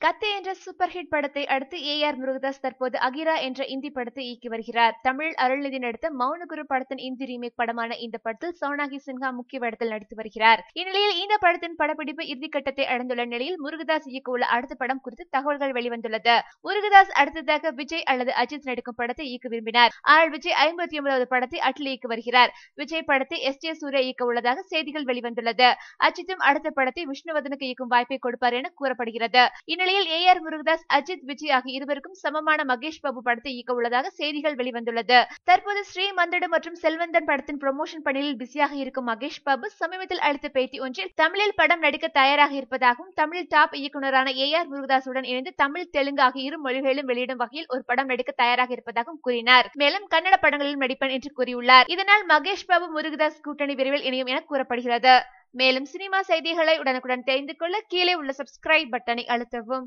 கத்தி என்ற super hit படத்தை அடுத்து ஏஆர் முருகதாஸ் தற்போது அகிரா என்ற இந்தி படத்தை இயக்கி வருகிறார். தமிழில் அருள்நிதி நடித்த மௌனகுரு படத்தின் இந்தி ரீமேக் படமான இந்த படத்தில் சோனாகி சின்ஹா முக்கிய வேடத்தில் நடித்து வருகிறார். இந்நிலையில் இந்த படத்தின் படப்பிடிப்பு இறுதிக்கட்டத்தை அடைந்துள்ள நிலையில் முருகதாஸ் இயக்க உள்ள அடுத்த படம் குறித்து தகவல்கள் வெளிவந்துள்ளது. முருகதாஸ் அடுத்ததாக விஜய் அல்லது அஜித் நடிக்கும் படத்தை இயக்க விரும்பினார். ஆனால் விஜய் 59வது படத்தை அட்லி இயக்கி வருகிறார். விஜய் படத்தை எஸ்.ஜே. சூர்யா இயக்க உள்ளதாக செய்திகள் வெளிவந்துள்ளது. அஜித்தும் அடுத்த படத்தை விஷ்ணுவர்தனுக்கு இயக்கும் வாய்ப்பை கொடுப்பார் என கூறப்படுகிறது. இந்நிலையில் ஏஆர் முருகதாஸ், அஜித், விஜய் ஆகிய இருவருக்கும் சமமான மகேஷ் பாபு படத்தை இயக்க உள்ளதாக செய்திகள் வெளிவந்துள்ளது. தற்போது ஸ்ரீ மந்தடு மற்றும் செல்வந்தன் படத்தின் ப்ரமோஷன் பணியில் பிஸியாக இருக்கும் மகேஷ் பாபு சமீபத்தில் அளித்த பேட்டி ஒன்றில் தமிழில் படம் நடிக்க தயாராக இருப்பதாகவும், தமிழ் டாப் இயக்குநரான ஏஆர் முருகதாசுடன் இணைந்து தமிழ், தெலுங்கு ஆகிய இரு மொழிகளிலும் வெளியிடும் வகையில் ஒரு படம் நடிக்க தயாராக இருப்பதாகவும் கூறினார். மேலும் கன்னட படங்களிலும் நடிப்பேன் என்று கூறியுள்ளார். இதனால் மகேஷ் பாபு முருகதாஸ் கூட்டணி விரைவில் இணையும் என கூறப்படுகிறது. மேலும் சினிமா செய்திகளை உடனுக்குடன் தெரிந்து கொள்ள கீழே உள்ள சப்ஸ்கிரைப் பட்டனை அழுத்தவும்.